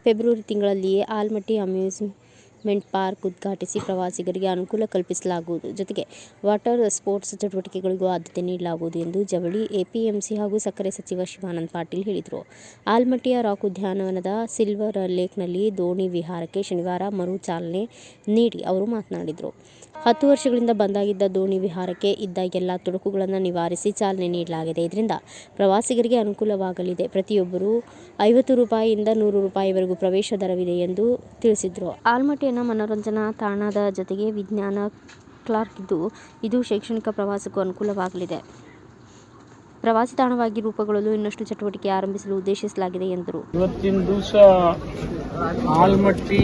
February ತಿಂಗಳಲ್ಲಿಯೇ Almatti amusement park ಉದ್ಘಾಟಿಸಿ ಪ್ರವಾಸಿಗರಿಗೆ ಅನುಕೂಲ ಕಲ್ಪಿಸಲಾಗುವುದು. ಜೊತೆಗೆ ವಾಟರ್ ಸ್ಪೋರ್ಟ್ಸ್ ಚಟುವಟಿಕೆಗಳಿಗೂ ಆದ್ಯತೆ ನೀಡಲಾಗುವುದು ಎಂದು ಜವಳಿ, ಎಪಿಎಂಸಿ ಹಾಗೂ ಸಕ್ಕರೆ ಸಚಿವ ಶಿವಾನಂದ ಪಾಟೀಲ್ ಹೇಳಿದರು. ಆಲಮಟ್ಟಿಯ ರಾಕ್ ಉದ್ಯಾನವನದ ಸಿಲ್ವರ್ ಲೇಕ್ನಲ್ಲಿ ದೋಣಿ ವಿಹಾರಕ್ಕೆ ಶನಿವಾರ ಮರು ಚಾಲನೆ ನೀಡಿ ಅವರು ಮಾತನಾಡಿದರು. 10 ವರ್ಷಗಳಿಂದ ಬಂದಾಗಿದ್ದ ದೋಣಿ ವಿಹಾರಕ್ಕೆ ಇದ್ದ ಎಲ್ಲ ತೊಡಕುಗಳನ್ನು ನಿವಾರಿಸಿ ಚಾಲನೆ ನೀಡಲಾಗಿದೆ. ಇದರಿಂದ ಪ್ರವಾಸಿಗರಿಗೆ ಅನುಕೂಲವಾಗಲಿದೆ. ಪ್ರತಿಯೊಬ್ಬರು ₹50 ಇಂದ ₹100ವರೆಗೂ ಪ್ರವೇಶ ದರವಿದೆ ಎಂದು ತಿಳಿಸಿದರು. ಆಲಮಟ್ಟಿಯನ್ನು ಮನೋರಂಜನಾ ತಾಣದ ಜೊತೆಗೆ ವಿಜ್ಞಾನ ಕ್ಲಾರ್ಕಿದ್ದು, ಇದು ಶೈಕ್ಷಣಿಕ ಪ್ರವಾಸಕ್ಕೂ ಅನುಕೂಲವಾಗಲಿದೆ. ಪ್ರವಾಸಿ ತಾಣವಾಗಿ ರೂಪುಗೊಳ್ಳಲು ಇನ್ನಷ್ಟು ಚಟುವಟಿಕೆ ಆರಂಭಿಸಲು ಉದ್ದೇಶಿಸಲಾಗಿದೆ ಎಂದರು. ಇವತ್ತಿನ ದಿವಸ ಆಲಮಟ್ಟಿ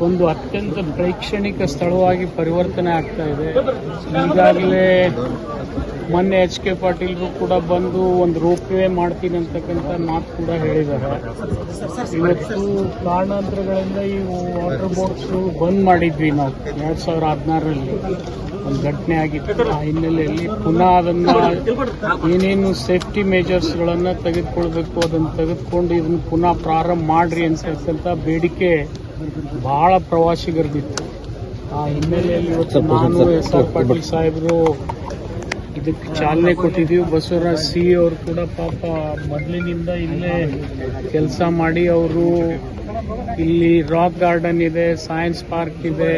ಒಂದು ಅತ್ಯಂತ ಪ್ರೇಕ್ಷಣಿಕ ಸ್ಥಳವಾಗಿ ಪರಿವರ್ತನೆ ಆಗ್ತಾ ಇದೆ. ಈಗಾಗಲೇ ಮೊನ್ನೆ HK ಪಾಟೀಲ್ರು ಕೂಡ ಬಂದು ಒಂದು ರೋಪ್ವೇ ಮಾಡ್ತೀನಿ ಅಂತಕ್ಕಂಥ ಮಾತು ಕೂಡ ಹೇಳಿದ್ದಾರೆ. ಇವತ್ತು ಕಾರಣಾಂತರಗಳಿಂದ ಈ ವಾಟರ್ ಬೋಟ್ಸ್ ಬಂದ್ ಮಾಡಿದ್ವಿ ನಾವು 2016ರಲ್ಲಿ ಒಂದು ಘಟನೆ ಆಗಿತ್ತು. ಆ ಹಿನ್ನೆಲೆಯಲ್ಲಿ ಪುನಃ ಅದನ್ನು ಏನೇನು ಸೇಫ್ಟಿ ಮೆಜರ್ಸ್ಗಳನ್ನು ತೆಗೆದುಕೊಳ್ಬೇಕು ಅದನ್ನು ತೆಗೆದುಕೊಂಡು ಇದನ್ನು ಪುನಃ ಪ್ರಾರಂಭ ಮಾಡ್ರಿ ಅಂತಕ್ಕಂಥ ಬೇಡಿಕೆ ಬಹಳ ಪ್ರವಾಸಿಗರದಿತ್ತು. ಆ ಹಿನ್ನೆಲೆಯಲ್ಲಿ ಇವತ್ತು ನಾನು SR ಪಾಟೀಲ್ ಸಾಹೇಬರು ಇದಕ್ಕೆ ಚಾಲನೆ ಕೊಟ್ಟಿದ್ದೀವಿ. ಬಸವರಾಜ್ ಸಿ ಅವರು ಕೂಡ ಪಾಪ ಮೊದಲಿನಿಂದ ಇಲ್ಲೇ ಕೆಲಸ ಮಾಡಿ ಅವರು ಇಲ್ಲಿ ರಾಕ್ ಗಾರ್ಡನ್ ಇದೆ, ಸೈನ್ಸ್ ಪಾರ್ಕ್ ಇದೆ,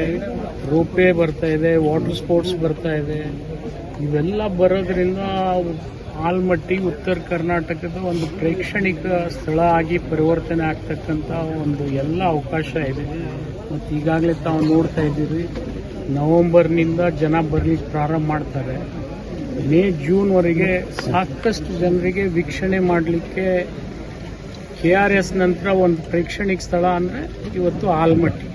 ರೋಪ್ವೇ ಬರ್ತಾ ಇದೆ, ವಾಟರ್ ಸ್ಪೋರ್ಟ್ಸ್ ಬರ್ತಾ ಇದೆ. ಇವೆಲ್ಲ ಬರೋದ್ರಿಂದ ಆಲಮಟ್ಟಿ ಉತ್ತರ ಕರ್ನಾಟಕದ ಒಂದು ಪ್ರೇಕ್ಷಣಿಕ ಸ್ಥಳ ಆಗಿ ಪರಿವರ್ತನೆ ಆಗ್ತಕ್ಕಂಥ ಒಂದು ಎಲ್ಲ ಅವಕಾಶ ಇದೆ. ಮತ್ತು ಈಗಾಗಲೇ ತಾವು ನೋಡ್ತಾ ಇದ್ದೀರಿ, ನವೆಂಬರ್ನಿಂದ ಜನ ಬರಲಿಕ್ಕೆ ಪ್ರಾರಂಭ ಮಾಡ್ತಾರೆ. ಮೇ ಜೂನ್ವರೆಗೆ ಸಾಕಷ್ಟು ಜನರಿಗೆ ವೀಕ್ಷಣೆ ಮಾಡಲಿಕ್ಕೆ KRS ನಂತರ ಒಂದು ಪ್ರೇಕ್ಷಣಿಕ ಸ್ಥಳ ಅಂದರೆ ಇವತ್ತು ಆಲಮಟ್ಟಿ.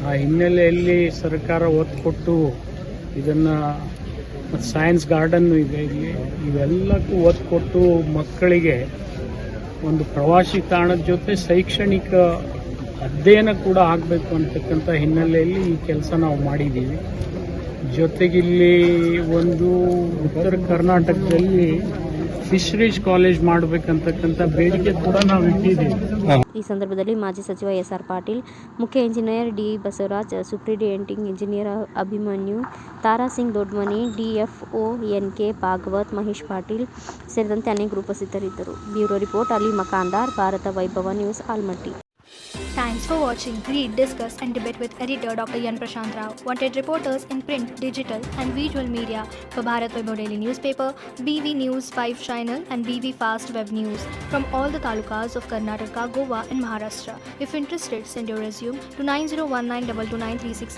ಆ ಹಿನ್ನೆಲೆಯಲ್ಲಿ ಸರ್ಕಾರ ಒತ್ತು ಕೊಟ್ಟು ಇದನ್ನು, ಮತ್ತು ಸೈನ್ಸ್ ಗಾರ್ಡನ್ನು ಇದೆ ಇಲ್ಲಿ, ಇವೆಲ್ಲಕ್ಕೂ ಒತ್ತು ಕೊಟ್ಟು ಮಕ್ಕಳಿಗೆ ಒಂದು ಪ್ರವಾಸಿ ತಾಣದ ಜೊತೆ ಶೈಕ್ಷಣಿಕ ಅಧ್ಯಯನ ಕೂಡ ಆಗಬೇಕು ಅಂತಕ್ಕಂಥ ಹಿನ್ನೆಲೆಯಲ್ಲಿ ಈ ಕೆಲಸ ನಾವು ಮಾಡಿದ್ದೀವಿ. ಜೊತೆಗಿಲ್ಲಿ ಒಂದು ಉತ್ತರ ಕರ್ನಾಟಕದಲ್ಲಿ ಫಿಶರೀಸ್ ಕಾಲೇಜ್ ಮಾಡಬೇಕಂತಕ್ಕಂಥ ಬೇಡಿಕೆ ಕೂಡ ನಾವು ಇಟ್ಟಿದ್ದೀವಿ. ಈ ಸಂದರ್ಭದಲ್ಲಿ ಮಾಜಿ ಸಚಿವ SR ಪಾಟೀಲ್, ಮುಖ್ಯ engineer D Basavaraj, superintending engineer Abhimanyu, Tara Singh Dodmani, DFO NK Bhagwat, Mahesh Patil ಸೇರಿದಂತೆ ಅನೇಕರು ಉಪಸ್ಥಿತರಿದ್ದರು. ಬ್ಯೂರೋ ರಿಪೋರ್ಟ್, ಅಲಿ ಮಕಾಂದಾರ್, ಭಾರತ ವೈಭವ news, Almatti. Thanks for watching. Read, discuss and debate with editor Dr. Yan Prashant Rao. Wanted reporters in print, digital and visual media for Bharat Vaibhav Daily Newspaper, BV News 5 Channel and BV Fast Web News from all the talukas of Karnataka, Goa and Maharashtra. If interested, send your resume to 9019229369.